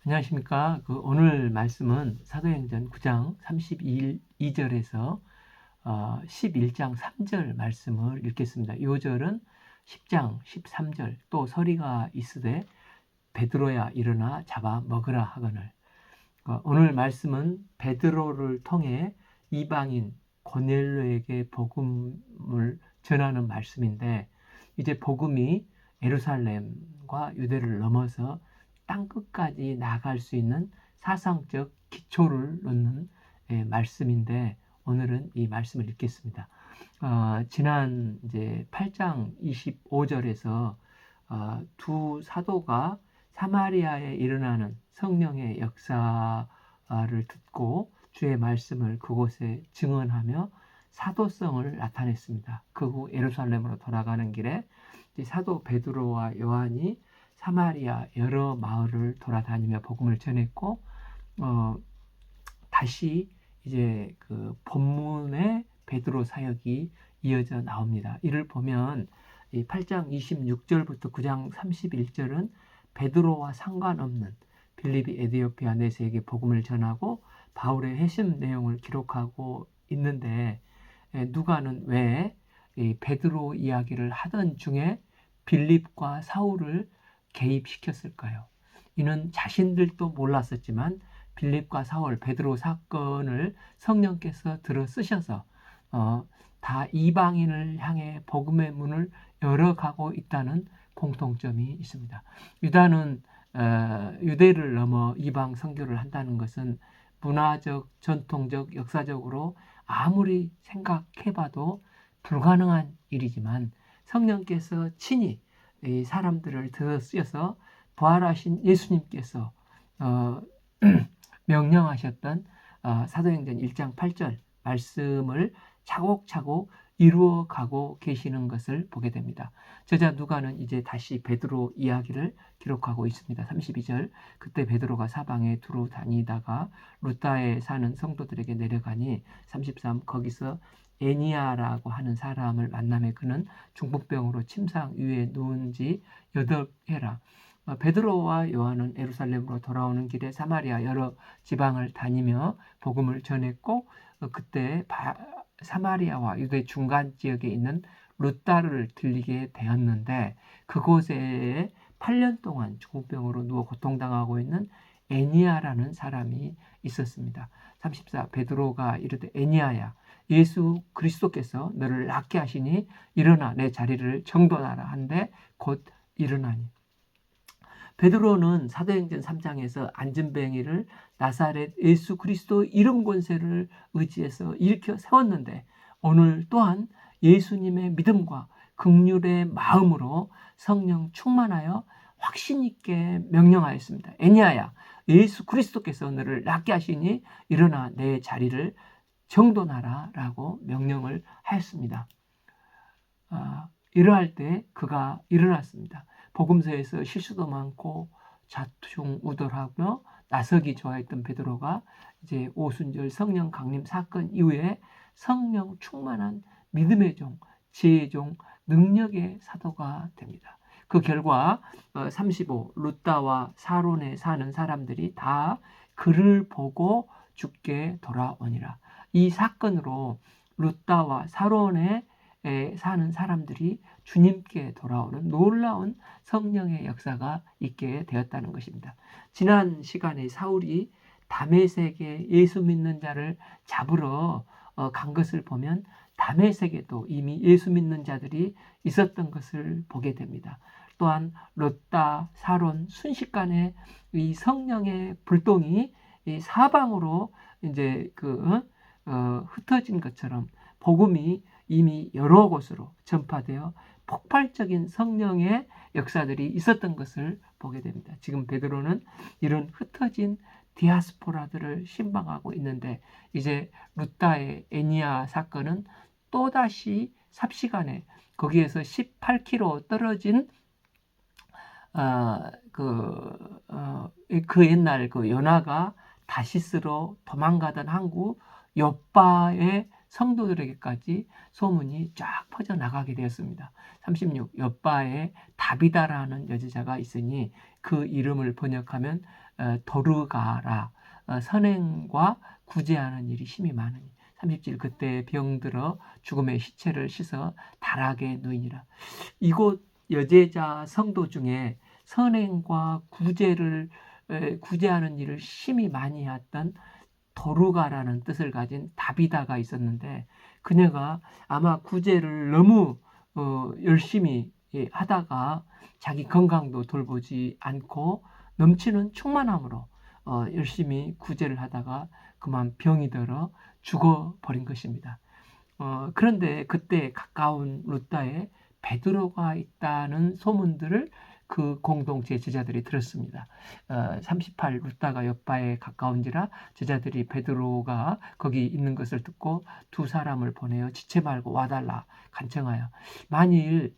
안녕하십니까. 오늘 말씀은 사도행전 9장 32절에서 11장 3절 말씀을 읽겠습니다. 이 절은 10장 13절 또 서리가 있으되 베드로야 일어나 잡아 먹으라 하거늘. 오늘 말씀은 베드로를 통해 이방인 고넬료에게 복음을 전하는 말씀인데, 이제 복음이 예루살렘과 유대를 넘어서 땅끝까지 나아갈 수 있는 사상적 기초를 놓는 말씀인데, 오늘은 이 말씀을 읽겠습니다. 지난 이제 8장 25절에서 두 사도가 사마리아에 일어나는 성령의 역사를 듣고 주의 말씀을 그곳에 증언하며 사도성을 나타냈습니다. 그 후 예루살렘으로 돌아가는 길에 사도 베드로와 요한이 사마리아 여러 마을을 돌아다니며 복음을 전했고, 다시 이제 그 본문의 베드로 사역이 이어져 나옵니다. 이를 보면 8장 26절부터 9장 31절은 베드로와 상관없는 빌립이 에디오피아 내세에게 복음을 전하고 바울의 회심 내용을 기록하고 있는데, 누가는 왜 베드로 이야기를 하던 중에 빌립과 사울을 개입시켰을까요? 이는 자신들도 몰랐었지만 빌립과 사울, 베드로 사건을 성령께서 들어 쓰셔서 다 이방인을 향해 복음의 문을 열어가고 있다는 공통점이 있습니다. 유다는 유대를 넘어 이방 선교를 한다는 것은 문화적, 전통적, 역사적으로 아무리 생각해봐도 불가능한 일이지만, 성령께서 친히 이 사람들을 들어 쓰여서 부활하신 예수님께서 명령하셨던 사도행전 1장 8절 말씀을 차곡차곡 이루어가고 계시는 것을 보게 됩니다. 저자 누가는 이제 다시 베드로 이야기를 기록하고 있습니다. 32절, 그때 베드로가 사방에 두루 다니다가 루다에 사는 성도들에게 내려가니 33, 거기서 에니아라고 하는 사람을 만나매 그는 중풍병으로 침상 위에 누운 지 8해라. 베드로와 요한은 예루살렘으로 돌아오는 길에 사마리아 여러 지방을 다니며 복음을 전했고, 그때 사마리아와 유대 중간 지역에 있는 루다를 들리게 되었는데, 그곳에 8년 동안 중풍병으로 누워 고통당하고 있는 에니아라는 사람이 있었습니다. 34, 베드로가 이르되 에니아야, 예수 그리스도께서 너를 낫게 하시니 일어나 내 자리를 정돈하라 한데 곧 일어나니. 베드로는 사도행전 3장에서 안진뱅이를 나사렛 예수 그리스도 이름 권세를 의지해서 일으켜 세웠는데, 오늘 또한 예수님의 믿음과 긍휼의 마음으로 성령 충만하여 확신 있게 명령하였습니다. 에니아야, 예수 그리스도께서 너를 낫게 하시니 일어나 내 자리를 정돈하라 라고 명령을 하였습니다. 이러할 때 그가 일어났습니다. 복음서에서 실수도 많고 좌충우돌하며 나서기 좋아했던 베드로가 이제 오순절 성령 강림 사건 이후에 성령 충만한 믿음의 종, 지혜의 종, 능력의 사도가 됩니다. 그 결과 35, 루다와 사론에 사는 사람들이 다 그를 보고 죽게 돌아오니라. 이 사건으로 루다와 사론에 사는 사람들이 주님께 돌아오는 놀라운 성령의 역사가 있게 되었다는 것입니다. 지난 시간에 사울이 다메섹에 예수 믿는 자를 잡으러 간 것을 보면 다메섹에도 이미 예수 믿는 자들이 있었던 것을 보게 됩니다. 또한 롯다, 사론 순식간에 이 성령의 불똥이 이 사방으로 이제 흩어진 것처럼 복음이 이미 여러 곳으로 전파되어 폭발적인 성령의 역사들이 있었던 것을 보게 됩니다. 지금 베드로는 이런 흩어진 디아스포라들을 신방하고 있는데, 이제 루다의 에니아 사건은 또다시 삽시간에 거기에서 18km 떨어진 그 옛날 그 요나가 다시스로 도망가던 항구 요빠에 성도들에게까지 소문이 쫙 퍼져나가게 되었습니다. 36. 여바에 다비다라는 여제자가 있으니 그 이름을 번역하면 도르가라. 선행과 구제하는 일이 심히 많으니. 37. 그때 병들어 죽음의 시체를 씻어 다락에 누이니라. 이곳 여제자 성도 중에 선행과 구제하는 일을 심히 많이 했던 도르가라는 뜻을 가진 다비다가 있었는데, 그녀가 아마 구제를 너무 열심히 하다가 자기 건강도 돌보지 않고 넘치는 충만함으로 열심히 구제를 하다가 그만 병이 들어 죽어버린 것입니다. 그런데 그때 가까운 루다에 베드로가 있다는 소문들을 그 공동체 제자들이 들었습니다. 38. 루다가 여바에 가까운지라 제자들이 베드로가 거기 있는 것을 듣고 두 사람을 보내어 지체 말고 와달라 간청하여, 만일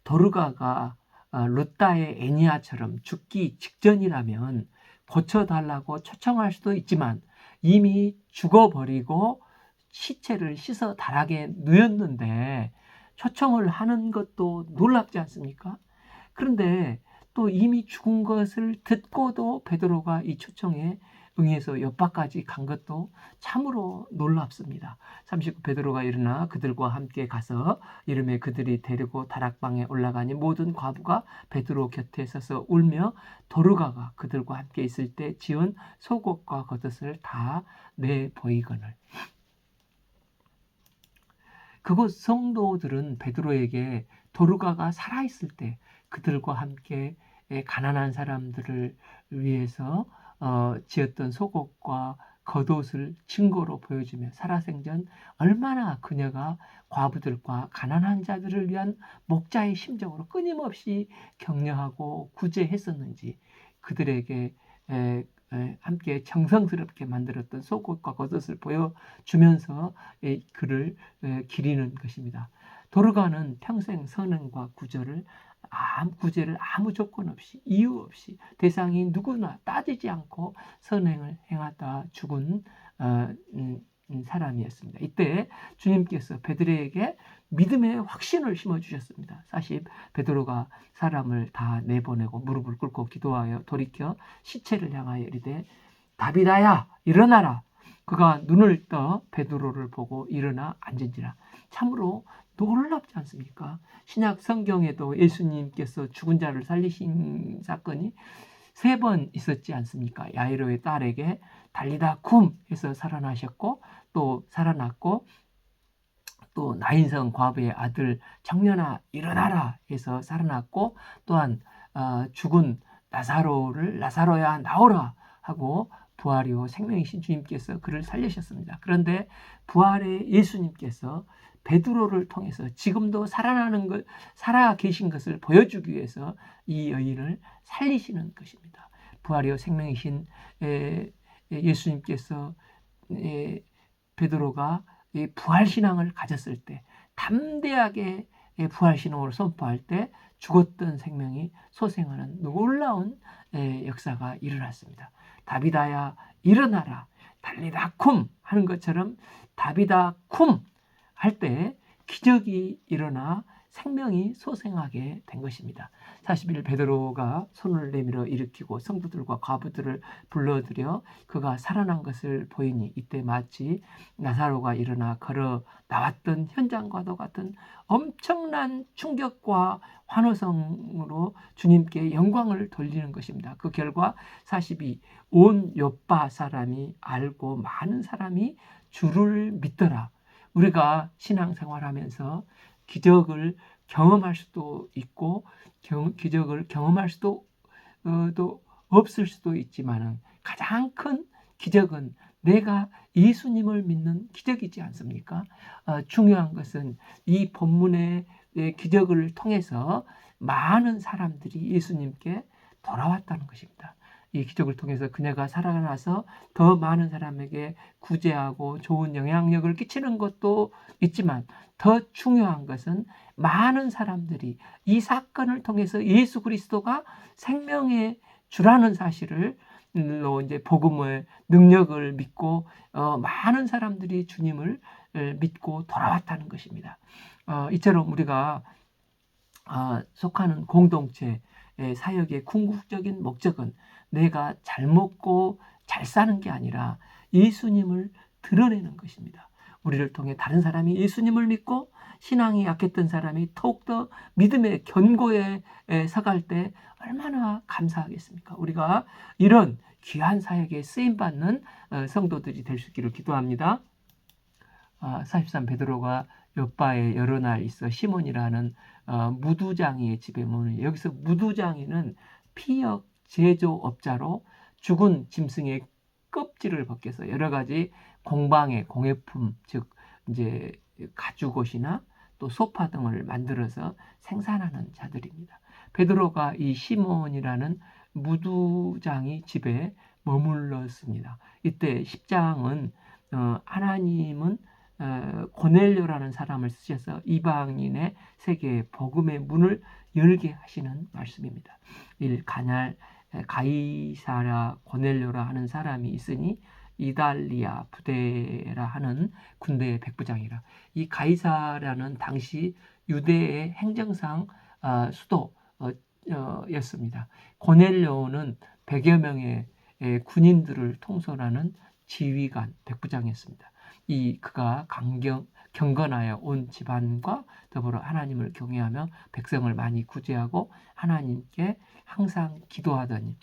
도르가가 루다의 애니아처럼 죽기 직전이라면 고쳐달라고 초청할 수도 있지만 이미 죽어버리고 시체를 씻어 다락에 누였는데 초청을 하는 것도 놀랍지 않습니까? 그런데 또 이미 죽은 것을 듣고도 베드로가 이 초청에 응해서 옆바까지 간 것도 참으로 놀랍습니다. 39. 베드로가 일어나 그들과 함께 가서 이름에 그들이 데리고 다락방에 올라가니 모든 과부가 베드로 곁에 서서 울며 도르가가 그들과 함께 있을 때 지은 속옷과 겉옷을 다 내보이거늘. 그곳 성도들은 베드로에게 도르가가 살아있을 때 그들과 함께 가난한 사람들을 위해서 지었던 속옷과 겉옷을 증거로 보여주며 살아생전 얼마나 그녀가 과부들과 가난한 자들을 위한 목자의 심정으로 끊임없이 격려하고 구제했었는지, 그들에게 함께 정성스럽게 만들었던 속옷과 겉옷을 보여주면서 그를 기리는 것입니다. 도르가는 평생 선행과 구제를 아무 조건 없이, 이유 없이, 대상이 누구나 따지지 않고 선행을 행하다 죽은 사람이었습니다. 이때 주님께서 베드로에게 믿음의 확신을 심어주셨습니다. 40. 베드로가 사람을 다 내보내고 무릎을 꿇고 기도하여 돌이켜 시체를 향하여 이르되 다비다야 일어나라. 그가 눈을 떠 베드로를 보고 일어나 앉은지라. 참으로 놀랍지 않습니까? 신약 성경에도 예수님께서 죽은 자를 살리신 사건이 3번 있었지 않습니까? 야이로의 딸에게 달리다 쿰 해서 살아나셨고, 또 살아났고, 또 나인성 과부의 아들 청년아 일어나라 해서 살아났고, 또한 죽은 나사로야 나오라 하고 부활이요 생명이신 주님께서 그를 살리셨습니다. 그런데 부활의 예수님께서 베드로를 통해서 지금도 살아 계신 것을 보여주기 위해서 이 여인을 살리시는 것입니다. 부활이요 생명이신 예수님께서 베드로가 부활신앙을 가졌을 때, 담대하게 부활신앙을 선포할 때 죽었던 생명이 소생하는 놀라운 역사가 일어났습니다. 다비다야 일어나라 달리다 쿰 하는 것처럼 다비다 쿰 할 때 기적이 일어나 생명이 소생하게 된 것입니다. 41. 베드로가 손을 내밀어 일으키고 성도들과 과부들을 불러들여 그가 살아난 것을 보이니 이때 마치 나사로가 일어나 걸어 나왔던 현장과도 같은 엄청난 충격과 환호성으로 주님께 영광을 돌리는 것입니다. 그 결과 42. 온 요빠 사람이 알고 많은 사람이 주를 믿더라. 우리가 신앙생활하면서 기적을 경험할 수도 있고 기적을 경험할 수도 없을 수도 있지만 가장 큰 기적은 내가 예수님을 믿는 기적이지 않습니까? 중요한 것은 이 본문의 기적을 통해서 많은 사람들이 예수님께 돌아왔다는 것입니다. 이 기적을 통해서 그녀가 살아나서 더 많은 사람에게 구제하고 좋은 영향력을 끼치는 것도 있지만 더 중요한 것은 많은 사람들이 이 사건을 통해서 예수 그리스도가 생명의 주라는 사실을 이제 복음의 능력을 믿고 많은 사람들이 주님을 믿고 돌아왔다는 것입니다. 이처럼 우리가 속하는 공동체 사역의 궁극적인 목적은 내가 잘 먹고 잘 사는 게 아니라 예수님을 드러내는 것입니다. 우리를 통해 다른 사람이 예수님을 믿고 신앙이 약했던 사람이 더욱더 믿음의 견고에 서갈 때 얼마나 감사하겠습니까? 우리가 이런 귀한 사역에 쓰임받는 성도들이 될 수 있기를 기도합니다. 43 베드로가 옆바에 여러 날 있어 시몬이라는 무두장이의 집에 머무니, 여기서 무두장이는 피역 제조업자로 죽은 짐승의 껍질을 벗겨서 여러 가지 공방의 공예품, 즉 이제 가죽옷이나 또 소파 등을 만들어서 생산하는 자들입니다. 베드로가 이 시몬이라는 무두장이 집에 머물렀습니다. 이때 10장은 하나님은 고넬료라는 사람을 쓰셔서 이방인의 세계에 복음의 문을 열게 하시는 말씀입니다. 가이사랴 고넬료라 하는 사람이 있으니 이달리아 부대라 하는 군대의 백부장이라. 이 가이사랴는 당시 유대의 행정상 수도였습니다. 고넬료는 100여 명의 군인들을 통솔하는 지휘관 백부장이었습니다. 그가 경건하여 온 집안과 더불어 하나님을 경외하며 백성을 많이 구제하고 하나님께 항상 기도하더니,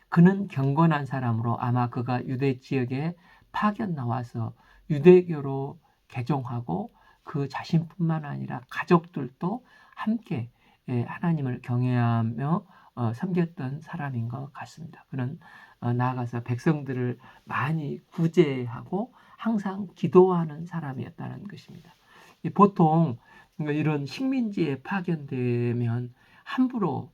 그는 경건한 사람으로 아마 그가 유대 지역에 파견 나와서 유대교로 개종하고 그 자신뿐만 아니라 가족들도 함께 하나님을 경외하며 섬겼던 사람인 것 같습니다. 그는 나아가서 백성들을 많이 구제하고 항상 기도하는 사람이었다는 것입니다. 보통 이런 식민지에 파견되면 함부로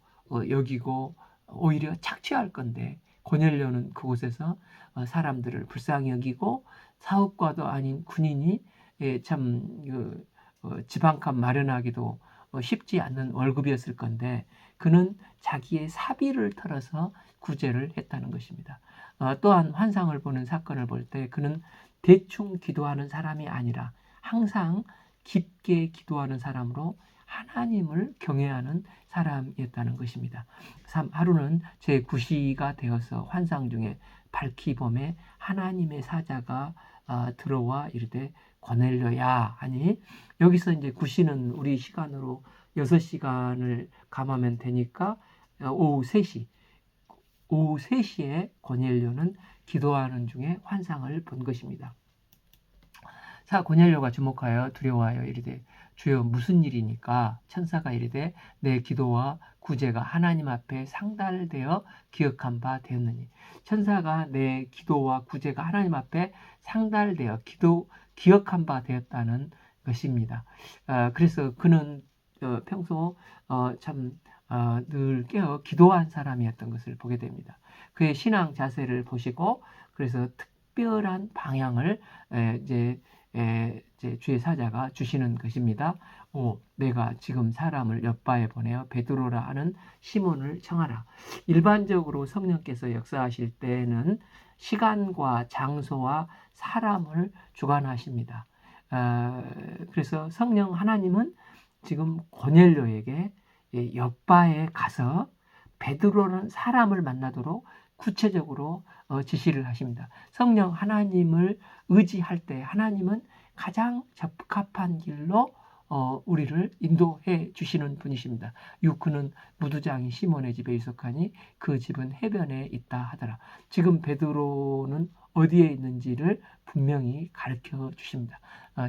여기고 오히려 착취할 건데, 고넬료는 그곳에서 사람들을 불쌍히 여기고 사업가도 아닌 군인이 참 집 한 칸 마련하기도 쉽지 않는 월급이었을 건데, 그는 자기의 사비를 털어서 구제를 했다는 것입니다. 또한 환상을 보는 사건을 볼 때 그는 대충 기도하는 사람이 아니라 항상 깊게 기도하는 사람으로 하나님을 경외하는 사람이었다는 것입니다. 하루는 제9시가 되어서 환상 중에 밝히 범에 하나님의 사자가 들어와 이르되 고넬료야 하니, 여기서 이제 9시는 우리 시간으로 6시간을 감하면 되니까 오후 3시. 오후 3시에 고넬료는 기도하는 중에 환상을 본 것입니다. 고넬료가 주목하여 두려워하여 이르되 주여 무슨 일이니까? 천사가 이르되 내 기도와 구제가 하나님 앞에 상달되어 기억한 바 되었느니. 천사가 내 기도와 구제가 하나님 앞에 상달되어 기억한 바 되었다는 것입니다. 그래서 그는 평소 늘 깨어 기도한 사람이었던 것을 보게 됩니다. 그의 신앙 자세를 보시고 그래서 특별한 방향을 이제 주의 사자가 주시는 것입니다. 내가 지금 사람을 옆바에 보내어 베드로라 하는 시몬을 청하라. 일반적으로 성령께서 역사하실 때는 시간과 장소와 사람을 주관하십니다. 그래서 성령 하나님은 지금 고넬료에게 옆바에 가서 베드로라는 사람을 만나도록 구체적으로 지시를 하십니다. 성령 하나님을 의지할 때 하나님은 가장 적합한 길로 우리를 인도해 주시는 분이십니다. 그는 무두장이 시몬의 집에 있었하니 그 집은 해변에 있다 하더라. 지금 베드로는 어디에 있는지를 분명히 가르쳐 주십니다.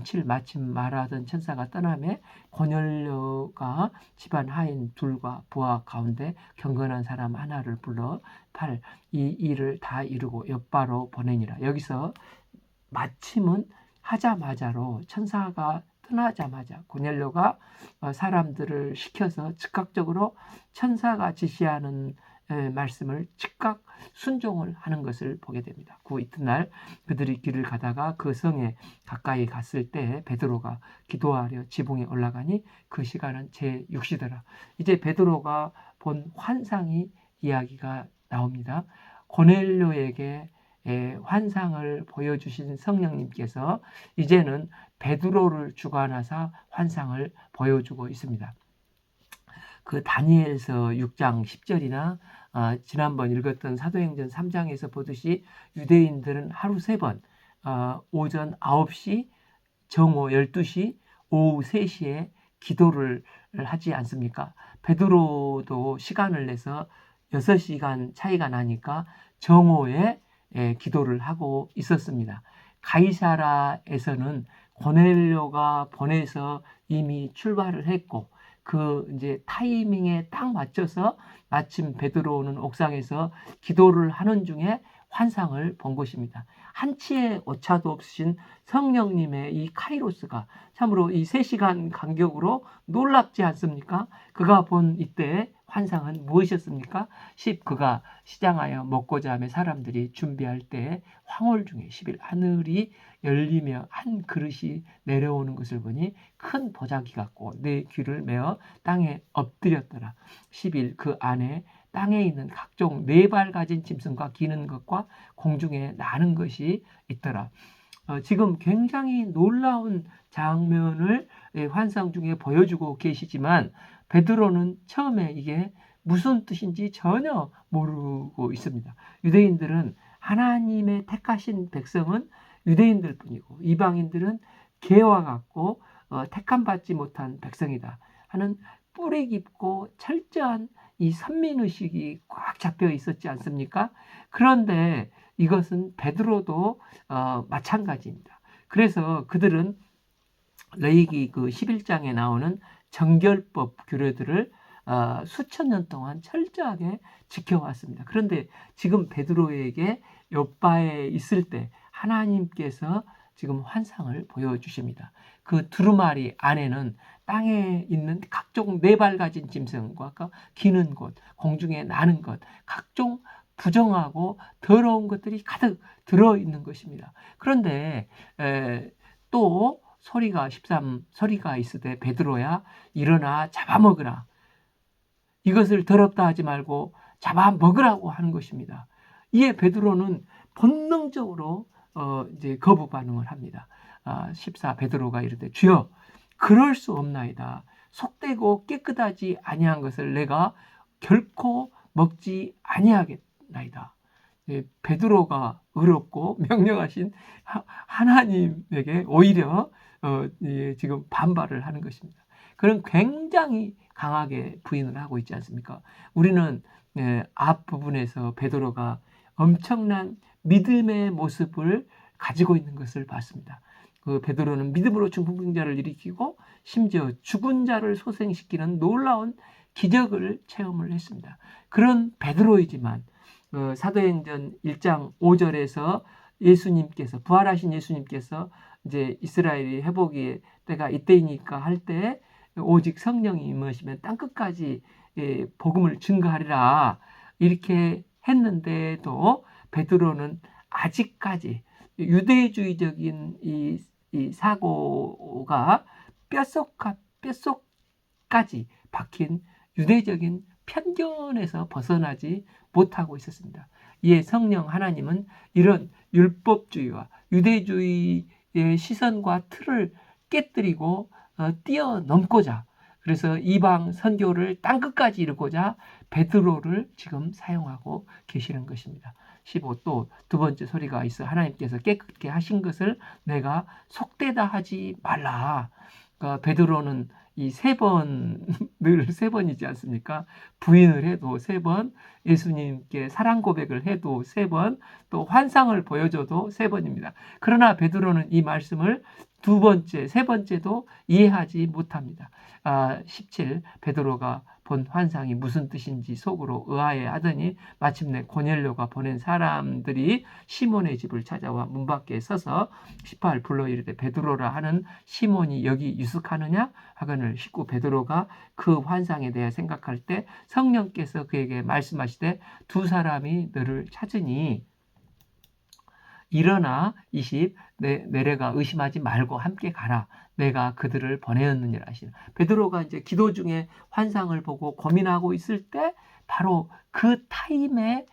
7. 마침 말하던 천사가 떠나매 고넬료가 집안 하인 둘과 부하 가운데 경건한 사람 하나를 불러 8. 이 일을 다 이루고 옆바로 보내니라. 여기서 마침은 하자마자로, 천사가 떠나자마자 고넬료가 사람들을 시켜서 즉각적으로 천사가 지시하는 말씀을 즉각 순종을 하는 것을 보게 됩니다. 그 이튿날 그들이 길을 가다가 그 성에 가까이 갔을 때 베드로가 기도하려 지붕에 올라가니 그 시간은 제6시더라. 이제 베드로가 본 환상이 이야기가 나옵니다. 고넬료에게 환상을 보여주신 성령님께서 이제는 베드로를 주관하사 환상을 보여주고 있습니다. 그 다니엘서 6장 10절이나 지난번 읽었던 사도행전 3장에서 보듯이 유대인들은 하루 3번 오전 9시, 정오 12시, 오후 3시에 기도를 하지 않습니까? 베드로도 시간을 내서 6시간 차이가 나니까 정오에 기도를 하고 있었습니다. 가이사라에서는 고넬료가 보내서 이미 출발을 했고 그 이제 타이밍에 딱 맞춰서 마침 베드로는 옥상에서 기도를 하는 중에 환상을 본 것입니다. 한치의 오차도 없으신 성령님의 이 카이로스가 참으로 이 3시간 간격으로 놀랍지 않습니까? 그가 본 이때의 환상은 무엇이었습니까? 그가 시장하여 먹고자 하며 사람들이 준비할 때 황홀 중에 10일 하늘이 열리며 한 그릇이 내려오는 것을 보니 큰 보자기 같고 내 귀를 메어 땅에 엎드렸더라. 10일 그 안에 땅에 있는 각종 4발 가진 짐승과 기는 것과 공중에 나는 것이 있더라. 지금 굉장히 놀라운 장면을 환상 중에 보여주고 계시지만 베드로는 처음에 이게 무슨 뜻인지 전혀 모르고 있습니다. 유대인들은 하나님의 택하신 백성은 유대인들 뿐이고 이방인들은 개와 같고 택함받지 못한 백성이다 하는 뿌리 깊고 철저한 이 선민의식이 꽉 잡혀 있었지 않습니까? 그런데 이것은 베드로도 마찬가지입니다. 그래서 그들은 레위기 그 11장에 나오는 정결법 규례들을 수천 년 동안 철저하게 지켜왔습니다. 그런데 지금 베드로에게 욥바에 있을 때 하나님께서 지금 환상을 보여주십니다. 그 두루마리 안에는 땅에 있는 각종 4발 가진 짐승과 기는 것, 공중에 나는 것, 각종 부정하고 더러운 것들이 가득 들어있는 것입니다. 그런데 또 소리가 있으되 베드로야 일어나 잡아먹으라. 이것을 더럽다 하지 말고 잡아먹으라고 하는 것입니다. 이에 베드로는 본능적으로 이제 거부 반응을 합니다. 14 베드로가 이르되 주여 그럴 수 없나이다. 속되고 깨끗하지 아니한 것을 내가 결코 먹지 아니하겠나이다. 베드로가 의롭고 명령하신 하나님에게 오히려 지금 반발을 하는 것입니다. 그런 굉장히 강하게 부인을 하고 있지 않습니까? 우리는 앞부분에서 베드로가 엄청난 믿음의 모습을 가지고 있는 것을 봤습니다. 그 베드로는 믿음으로 중풍병자를 일으키고 심지어 죽은 자를 소생시키는 놀라운 기적을 체험을 했습니다. 그런 베드로이지만 사도행전 1장 5절에서 예수님께서 부활하신 예수님께서 이제 이스라엘이 회복의 때가 이때이니까 할 때 오직 성령이 임하시면 땅끝까지 복음을 증거하리라 이렇게 했는데도 베드로는 아직까지 유대주의적인 이 사고가 뼛속까지 박힌 유대적인 편견에서 벗어나지 못하고 있었습니다. 이에 성령 하나님은 이런 율법주의와 유대주의의 시선과 틀을 깨뜨리고 뛰어넘고자 그래서 이방 선교를 땅끝까지 이루고자 베드로를 지금 사용하고 계시는 것입니다. 15 또 두 번째 소리가 있어 하나님께서 깨끗게 하신 것을 내가 속되다 하지 말라. 그러니까 베드로는 이 3번 늘 3번이지 않습니까? 부인을 해도 3번, 예수님께 사랑 고백을 해도 3번, 또 환상을 보여줘도 3번입니다. 그러나 베드로는 이 말씀을 2번째, 3번째도 이해하지 못합니다. 17 베드로가 본 환상이 무슨 뜻인지 속으로 의아해 하더니 마침내 고넬료가 보낸 사람들이 시몬의 집을 찾아와 문 밖에 서서 18 불러 이르되 베드로라 하는 시몬이 여기 유숙하느냐 하거늘 19 베드로가 그 환상에 대해 생각할 때 성령께서 그에게 말씀하시되 2 사람이 너를 찾으니 일어나 20 내려가 의심하지 말고 함께 가라. 내가 그들을 보내었느니라 하시는. 베드로가 이제 기도 중에 환상을 보고 고민하고 있을 때 바로 그 타임에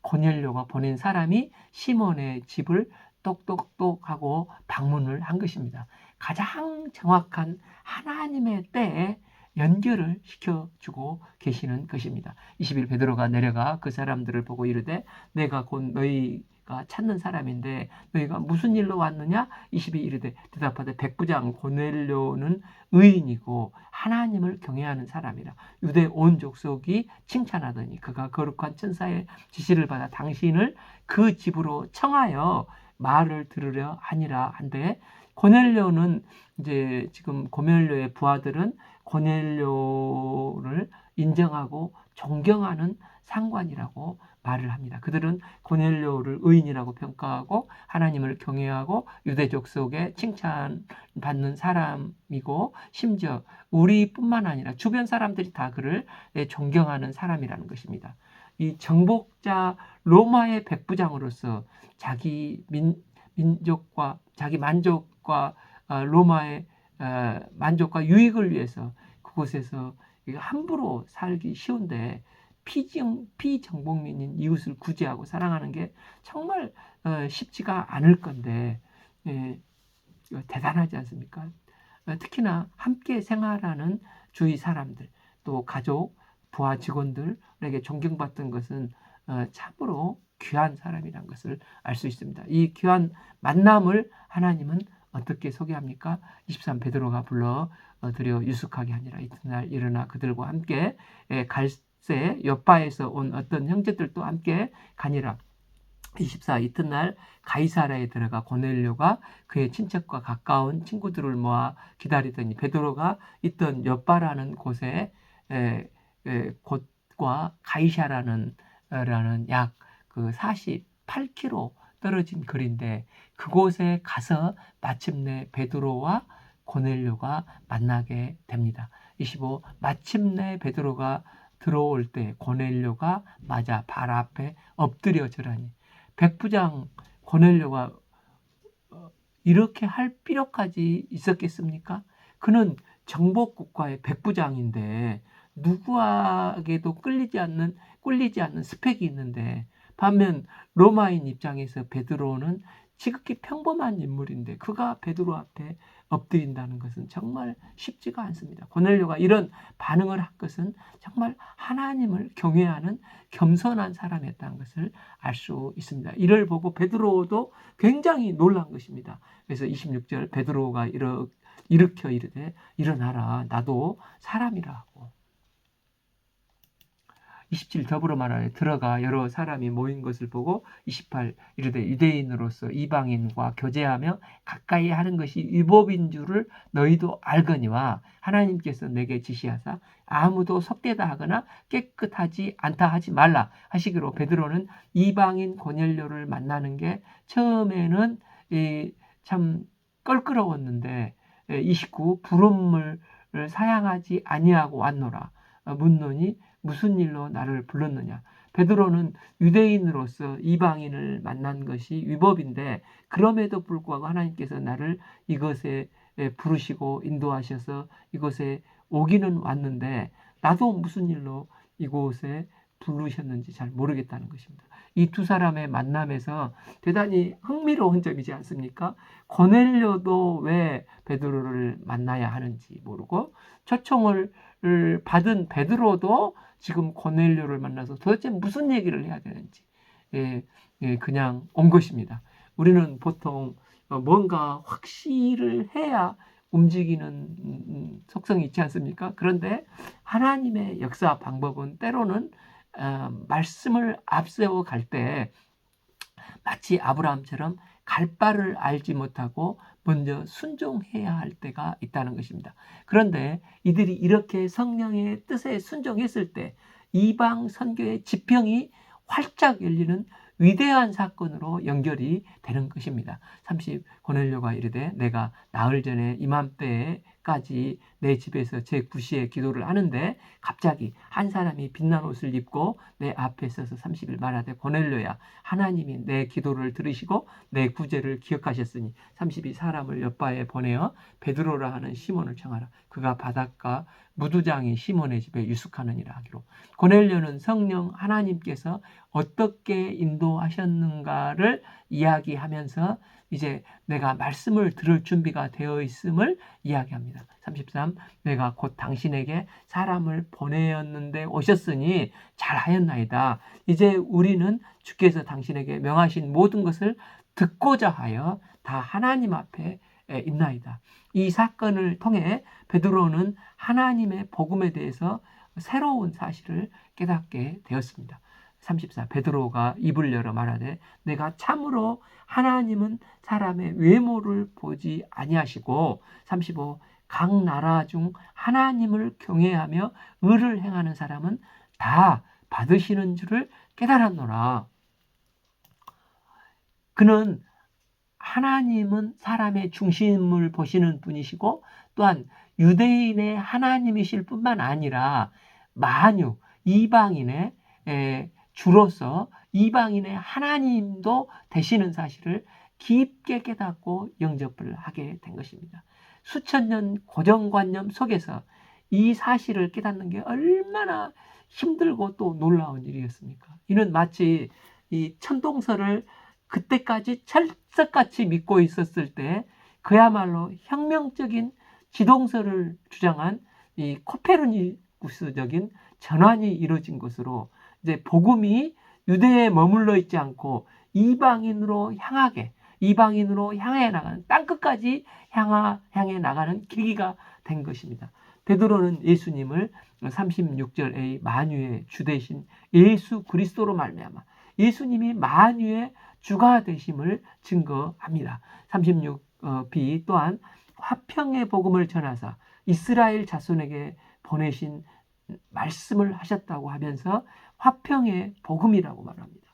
고넬료가 보낸 사람이 시몬의 집을 똑똑똑하고 방문을 한 것입니다. 가장 정확한 하나님의 때에 연결을 시켜주고 계시는 것입니다. 21 베드로가 내려가 그 사람들을 보고 이르되 내가 곧 너희가 찾는 사람인데 너희가 무슨 일로 왔느냐? 22 이르되 대답하되 백부장 고넬료는 의인이고 하나님을 경외하는 사람이라. 유대 온 족속이 칭찬하더니 그가 거룩한 천사의 지시를 받아 당신을 그 집으로 청하여 말을 들으려 하니라 한데, 고넬료는 이제 지금 고넬료의 부하들은 고넬료를 인정하고 존경하는 상관이라고 말을 합니다. 그들은 고넬료를 의인이라고 평가하고 하나님을 경외하고 유대 족속에 칭찬받는 사람이고, 심지어 우리뿐만 아니라 주변 사람들이 다 그를 존경하는 사람이라는 것입니다. 이 정복자 로마의 백부장으로서 자기 민족과 자기 만족과 로마의 만족과 유익을 위해서 그곳에서 함부로 살기 쉬운데 피정복민인 이웃을 구제하고 사랑하는 게 정말 쉽지가 않을 건데 대단하지 않습니까? 특히나 함께 생활하는 주위 사람들, 또 가족, 부하 직원들에게 존경받던 것은 참으로 귀한 사람이라는 것을 알 수 있습니다. 이 귀한 만남을 하나님은 어떻게 소개합니까? 23 베드로가 불러 드려 유숙하게 하니라. 이튿날 일어나 그들과 함께 갈세 여파에서 온 어떤 형제들도 함께 가니라. 24 이튿날 가이사랴에 들어가 고넬료가 그의 친척과 가까운 친구들을 모아 기다리더니 베드로가 있던 여파라는 곳에 곳과 가이사라는 약 그 48km 떨어진 거리인데 그곳에 가서 마침내 베드로와 고넬료가 만나게 됩니다. 25 마침내 베드로가 들어올 때 고넬료가 맞아 발 앞에 엎드려 절하니. 백부장 고넬료가 이렇게 할 필요까지 있었겠습니까? 그는 정복국가의 백부장인데 누구에게도 꿀리지 않는 스펙이 있는데, 반면 로마인 입장에서 베드로는 지극히 평범한 인물인데 그가 베드로 앞에 엎드린다는 것은 정말 쉽지가 않습니다. 고넬료가 이런 반응을 한 것은 정말 하나님을 경외하는 겸손한 사람이었다는 것을 알 수 있습니다. 이를 보고 베드로도 굉장히 놀란 것입니다. 그래서 26절 베드로가 일으켜 이르되 일어나라, 나도 사람이라 하고. 27 더불어 말하되 들어가 여러 사람이 모인 것을 보고 28 이르되 유대인으로서 이방인과 교제하며 가까이 하는 것이 율법인 줄을 너희도 알거니와 하나님께서 내게 지시하사 아무도 속되다 하거나 깨끗하지 않다 하지 말라 하시기로. 베드로는 이방인 고넬료를 만나는 게 처음에는 참 껄끄러웠는데 29 부름을 사양하지 아니하고 왔노라. 묻노니 무슨 일로 나를 불렀느냐. 베드로는 유대인으로서 이방인을 만난 것이 위법인데 그럼에도 불구하고 하나님께서 나를 이것에 부르시고 인도하셔서 이곳에 오기는 왔는데 나도 무슨 일로 이곳에 부르셨는지 잘 모르겠다는 것입니다. 이 두 사람의 만남에서 대단히 흥미로운 점이지 않습니까? 고넬료도 왜 베드로를 만나야 하는지 모르고 초청을 받은 베드로도 지금 고넬료를 만나서 도대체 무슨 얘기를 해야 되는지 그냥 온 것입니다. 우리는 보통 뭔가 확실을 해야 움직이는 속성이 있지 않습니까? 그런데 하나님의 역사 방법은 때로는 말씀을 앞세워 갈 때 마치 아브라함처럼 갈 바를 알지 못하고 먼저 순종해야 할 때가 있다는 것입니다. 그런데 이들이 이렇게 성령의 뜻에 순종했을 때 이방 선교의 지평이 활짝 열리는 위대한 사건으로 연결이 되는 것입니다. 30 고넬료가 이르되 내가 나흘 전에 이맘때에 새벽까지 내 집에서 제9시에 기도를 하는데 갑자기 한 사람이 빛난 옷을 입고 내 앞에 서서 30일 말하되 고넬료야, 하나님이 내 기도를 들으시고 내 구제를 기억하셨으니 30이 사람을 옆바에 보내어 베드로라 하는 시몬을 청하라. 그가 바닷가 무두장이 시몬의 집에 유숙하느니라 하기로. 고넬료는 성령 하나님께서 어떻게 인도하셨는가를 이야기하면서 이제 내가 말씀을 들을 준비가 되어 있음을 이야기합니다. 33. 내가 곧 당신에게 사람을 보내었는데 오셨으니 잘하였나이다. 이제 우리는 주께서 당신에게 명하신 모든 것을 듣고자 하여 다 하나님 앞에 있나이다. 이 사건을 통해 베드로는 하나님의 복음에 대해서 새로운 사실을 깨닫게 되었습니다. 34. 베드로가 입을 열어 말하되 내가 참으로 하나님은 사람의 외모를 보지 아니하시고 35. 각 나라 중 하나님을 경외하며 의를 행하는 사람은 다 받으시는 줄을 깨달았노라. 그는 하나님은 사람의 중심을 보시는 분이시고 또한 유대인의 하나님이실 뿐만 아니라 만유 이방인의 주로서 이방인의 하나님도 되시는 사실을 깊게 깨닫고 영접을 하게 된 것입니다. 수천 년 고정관념 속에서 이 사실을 깨닫는 게 얼마나 힘들고 또 놀라운 일이었습니까? 이는 마치 이 천동설을 그때까지 철석같이 믿고 있었을 때 그야말로 혁명적인 지동설을 주장한 이 코페르니쿠스적인 전환이 이루어진 것으로 이제 복음이 유대에 머물러 있지 않고 이방인으로 향해 나가는 땅끝까지 향해 나가는 계기가 된 것입니다. 베드로는 예수님을 36절의 만유의 주 되신 예수 그리스도로 말미암아 예수님이 만유의 주가 되심을 증거합니다. 36b 또한 화평의 복음을 전하사 이스라엘 자손에게 보내신 말씀을 하셨다고 하면서 화평의 복음이라고 말합니다.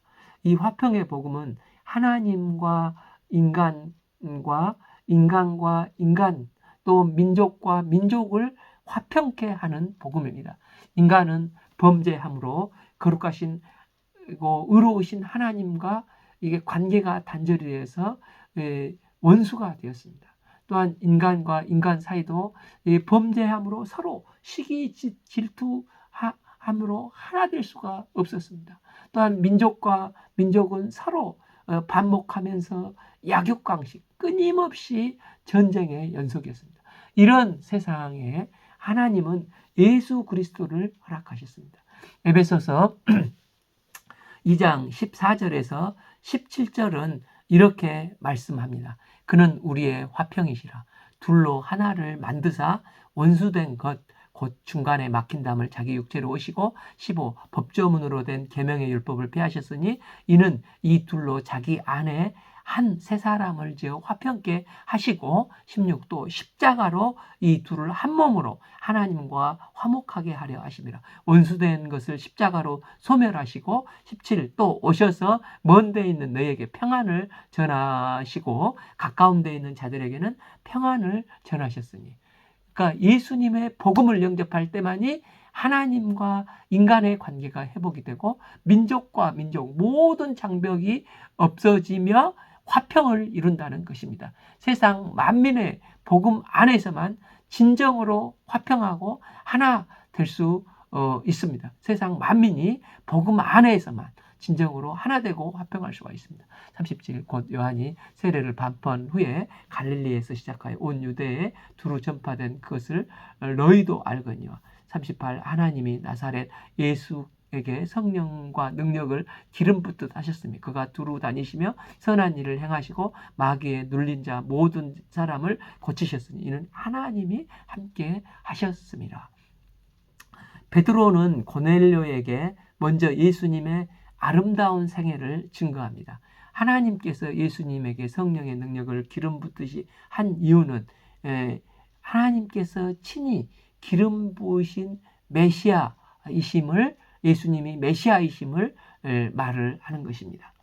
이 화평의 복음은 하나님과 인간과 인간 또 민족과 민족을 화평케 하는 복음입니다. 인간은 범죄함으로 거룩하신 의로우신 하나님과 이게 관계가 단절이 돼서 원수가 되었습니다. 또한 인간과 인간 사이도 범죄함으로 서로 시기 질투함으로 하나 될 수가 없었습니다. 또한 민족과 민족은 서로 반목하면서 약육강식 끊임없이 전쟁의 연속이었습니다. 이런 세상에 하나님은 예수 그리스도를 허락하셨습니다. 에베소서 2장 14절에서 17절은 이렇게 말씀합니다. 그는 우리의 화평이시라. 둘로 하나를 만드사 원수된 것 곧 중간에 막힌 담을 자기 육체로 오시고 15. 법조문으로 된 계명의 율법을 폐하셨으니 이는 이 둘로 자기 안에 한 새 사람을 지어 화평케 하시고 16. 또 십자가로 이 둘을 한 몸으로 하나님과 화목하게 하려 하심이라. 원수된 것을 십자가로 소멸하시고 17. 또 오셔서 먼 데 있는 너희에게 평안을 전하시고 가까운 데 있는 자들에게는 평안을 전하셨으니. 그러니까 예수님의 복음을 영접할 때만이 하나님과 인간의 관계가 회복이 되고 민족과 민족 모든 장벽이 없어지며 화평을 이룬다는 것입니다. 세상 만민의 복음 안에서만 진정으로 화평하고 하나 될 수 있습니다. 세상 만민이 복음 안에서만 진정으로 하나 되고 화평할 수가 있습니다. 37. 곧 요한이 세례를 반포한 후에 갈릴리에서 시작하여 온 유대에 두루 전파된 그것을 너희도 알거니와. 38. 하나님이 나사렛 예수에게 성령과 능력을 기름 붓듯 하셨으니 그가 두루 다니시며 선한 일을 행하시고 마귀에 눌린 자 모든 사람을 고치셨으니 이는 하나님이 함께 하셨습니다. 베드로는 고넬료에게 먼저 예수님의 아름다운 생애를 증거합니다. 하나님께서 예수님에게 성령의 능력을 기름 붓듯이 한 이유는 하나님께서 친히 기름 부으신 메시아이심을 예수님이 메시아이심을 말을 하는 것입니다.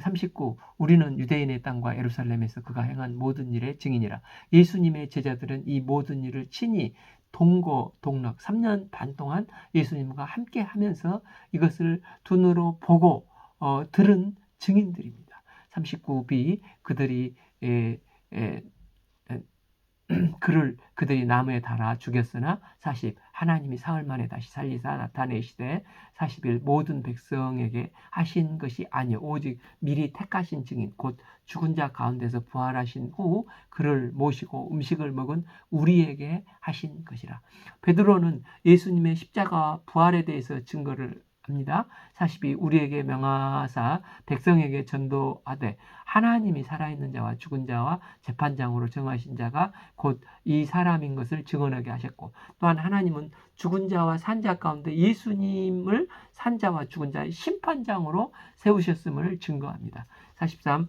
39. 우리는 유대인의 땅과 예루살렘에서 그가 행한 모든 일의 증인이라. 예수님의 제자들은 이 모든 일을 친히 동거 동락 3년 반 동안 예수님과 함께 하면서 이것을 두 눈으로 보고 들은 증인들입니다. 39b. 그들이 그들이 나무에 달아 죽였으나 40. 하나님이 사흘 만에 다시 살리사 나타내시되 41. 모든 백성에게 하신 것이 아니요 오직 미리 택하신 증인 곧 죽은 자 가운데서 부활하신 후 그를 모시고 음식을 먹은 우리에게 하신 것이라. 베드로는 예수님의 십자가 부활에 대해서 증거를 합니다. 42. 우리에게 명하사 백성에게 전도하되 하나님이 살아있는 자와 죽은 자와 재판장으로 정하신 자가 곧 이 사람인 것을 증언하게 하셨고 또한 하나님은 죽은 자와 산 자 가운데 예수님을 산 자와 죽은 자의 심판장으로 세우셨음을 증거합니다. 43.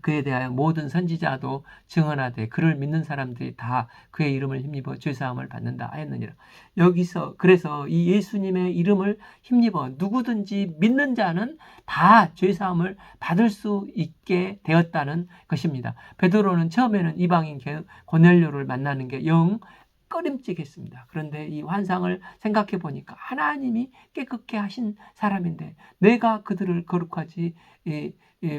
그에 대하여 모든 선지자도 증언하되 그를 믿는 사람들이 다 그의 이름을 힘입어 죄사함을 받는다 하였느니라. 여기서 그래서 이 예수님의 이름을 힘입어 누구든지 믿는 자는 다 죄사함을 받을 수 있게 되었다는 것입니다. 베드로는 처음에는 이방인 고넬료를 만나는 게 영 꺼림칙했습니다. 그런데 이 환상을 생각해 보니까 하나님이 깨끗게 하신 사람인데 내가 그들을 거룩하지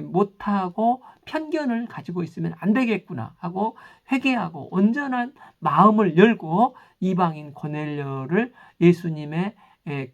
못하고 편견을 가지고 있으면 안 되겠구나 하고 회개하고 온전한 마음을 열고 이방인 고넬료를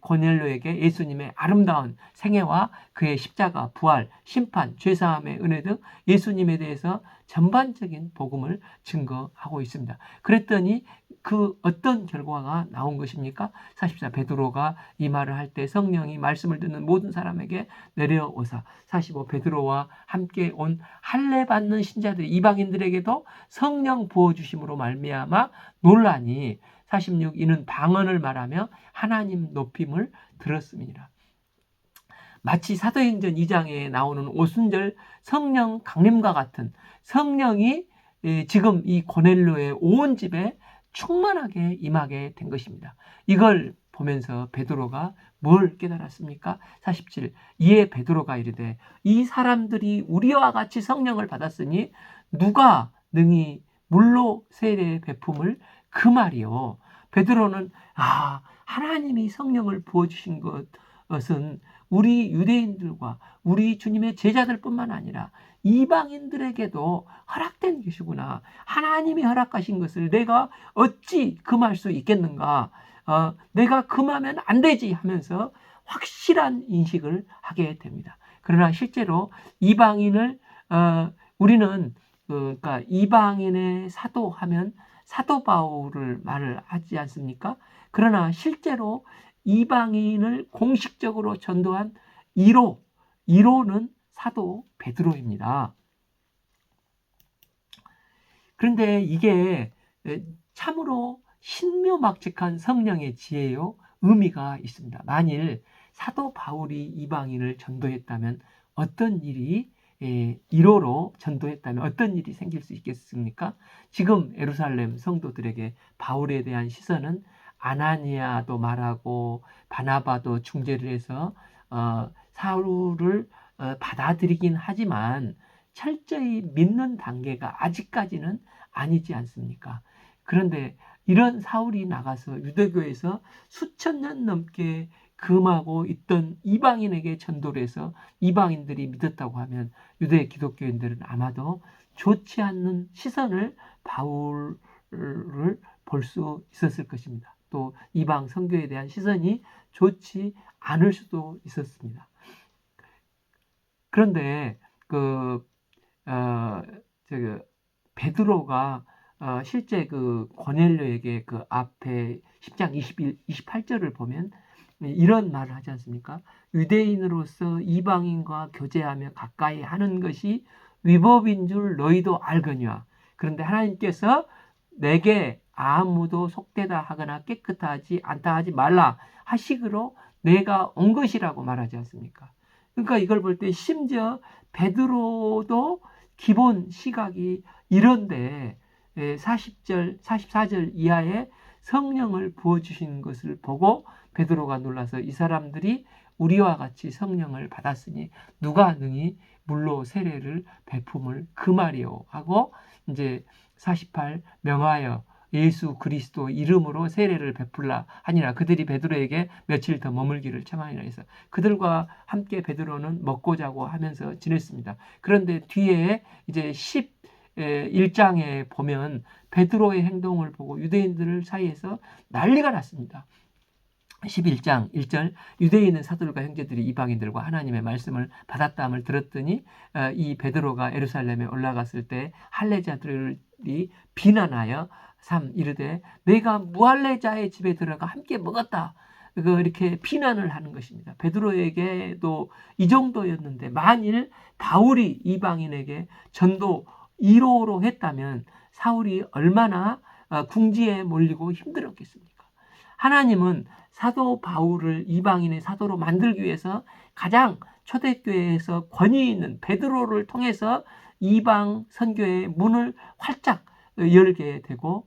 고넬료에게 예수님의 아름다운 생애와 그의 십자가, 부활, 심판, 죄사함의 은혜 등 예수님에 대해서 전반적인 복음을 증거하고 있습니다. 그랬더니 그 어떤 결과가 나온 것입니까? 44. 베드로가 이 말을 할 때 성령이 말씀을 듣는 모든 사람에게 내려오사. 45. 베드로와 함께 온 할례 받는 신자들 이방인들에게도 성령 부어주심으로 말미암아 놀라니. 46. 이는 방언을 말하며 하나님 높임을 들었음이니라. 마치 사도행전 2장에 나오는 오순절 성령 강림과 같은 성령이 지금 이 고넬료의 온 집에 충만하게 임하게 된 것입니다. 이걸 보면서 베드로가 뭘 깨달았습니까? 47. 이에 베드로가 이르되 이 사람들이 우리와 같이 성령을 받았으니 누가 능히 물로 세례 베품을 그 말이요. 베드로는 하나님이 성령을 부어주신 것은 우리 유대인들과 우리 주님의 제자들뿐만 아니라 이방인들에게도 허락된 것이구나. 하나님이 허락하신 것을 내가 어찌 금할 수 있겠는가? 내가 금하면 안 되지 하면서 확실한 인식을 하게 됩니다. 그러나 실제로 이방인을 우리는 그러니까 이방인의 사도하면 사도 바울을 말을 하지 않습니까? 그러나 실제로 이방인을 공식적으로 전도한 1호는 사도 베드로입니다. 그런데 이게 참으로 신묘막측한 성령의 지혜요 의미가 있습니다. 만일 사도 바울이 이방인을 전도했다면 어떤 일이 1호로 전도했다면 어떤 일이 생길 수 있겠습니까? 지금 예루살렘 성도들에게 바울에 대한 시선은 아나니아도 말하고 바나바도 중재를 해서 사울을 받아들이긴 하지만 철저히 믿는 단계가 아직까지는 아니지 않습니까? 그런데 이런 사울이 나가서 유대교에서 수천 년 넘게 금하고 있던 이방인에게 전도를 해서 이방인들이 믿었다고 하면 유대 기독교인들은 아마도 좋지 않는 시선을 바울을 볼 수 있었을 것입니다. 또 이방 선교에 대한 시선이 좋지 않을 수도 있었습니다. 그런데 베드로가 실제 고넬료에게 그 앞에 10장 28절을 보면 이런 말을 하지 않습니까? 유대인으로서 이방인과 교제하며 가까이 하는 것이 위법인 줄 너희도 알거니와. 그런데 하나님께서 내게 아무도 속되다 하거나 깨끗하지 않다 하지 말라 하시기로 내가 온 것이라고 말하지 않습니까? 그러니까 이걸 볼 때 심지어 베드로도 기본 시각이 이런데 40절, 44절 이하에 성령을 부어주신 것을 보고 베드로가 놀라서 이 사람들이 우리와 같이 성령을 받았으니 누가 능히 물로 세례를 베품을 그 말이요 하고 이제 48 명하여 예수 그리스도 이름으로 세례를 베풀라 하니라. 그들이 베드로에게 며칠 더 머물기를 청하니라 해서 그들과 함께 베드로는 먹고 자고 하면서 지냈습니다. 그런데 뒤에 이제 11장에 보면 베드로의 행동을 보고 유대인들 사이에서 난리가 났습니다. 11장 1절 유대인은 사도들과 형제들이 이방인들과 하나님의 말씀을 받았다함을 들었더니 이 베드로가 예루살렘에 올라갔을 때 할례자들이 비난하여 3 이르되 내가 무할례자의 집에 들어가 함께 먹었다. 이렇게 비난을 하는 것입니다. 베드로에게도 이 정도였는데 만일 바울이 이방인에게 전도 1호로 했다면 사울이 얼마나 궁지에 몰리고 힘들었겠습니까? 하나님은 사도 바울을 이방인의 사도로 만들기 위해서 가장 초대교회에서 권위 있는 베드로를 통해서 이방 선교의 문을 활짝 열게 되고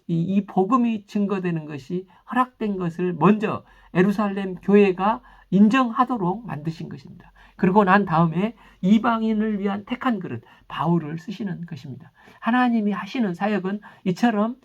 이 복음이 증거되는 것이 허락된 것을 먼저 예루살렘 교회가 인정하도록 만드신 것입니다. 그리고 난 다음에 이방인을 위한 택한 그릇 바울을 쓰시는 것입니다. 하나님이 하시는 사역은 이처럼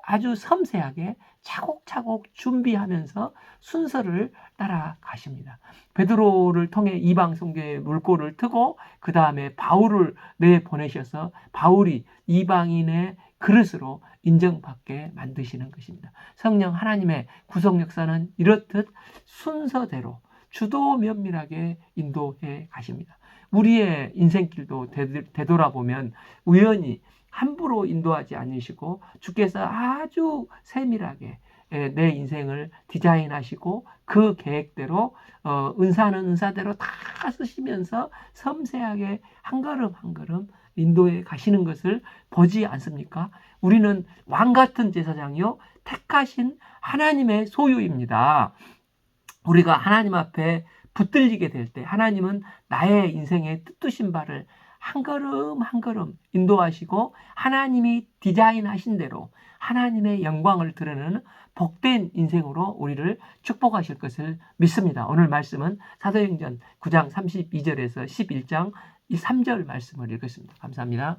아주 섬세하게 차곡차곡 준비하면서 순서를 따라가십니다. 베드로를 통해 이방 선교의 물꼬를 트고 그 다음에 바울을 내보내셔서 바울이 이방인의 그릇으로 인정받게 만드시는 것입니다. 성령 하나님의 구속 역사는 이렇듯 순서대로 주도 면밀하게 인도해 가십니다. 우리의 인생길도 되돌아보면 우연히 함부로 인도하지 않으시고 주께서 아주 세밀하게 내 인생을 디자인하시고 그 계획대로 은사는 은사대로 다 쓰시면서 섬세하게 한 걸음 한 걸음 인도해 가시는 것을 보지 않습니까? 우리는 왕 같은 제사장이요 택하신 하나님의 소유입니다. 우리가 하나님 앞에 붙들리게 될 때 하나님은 나의 인생에 뜻두신 바를 한 걸음 한 걸음 인도하시고 하나님이 디자인하신 대로 하나님의 영광을 드러내는 복된 인생으로 우리를 축복하실 것을 믿습니다. 오늘 말씀은 사도행전 9장 32절에서 11장 3절 말씀을 읽었습니다. 감사합니다.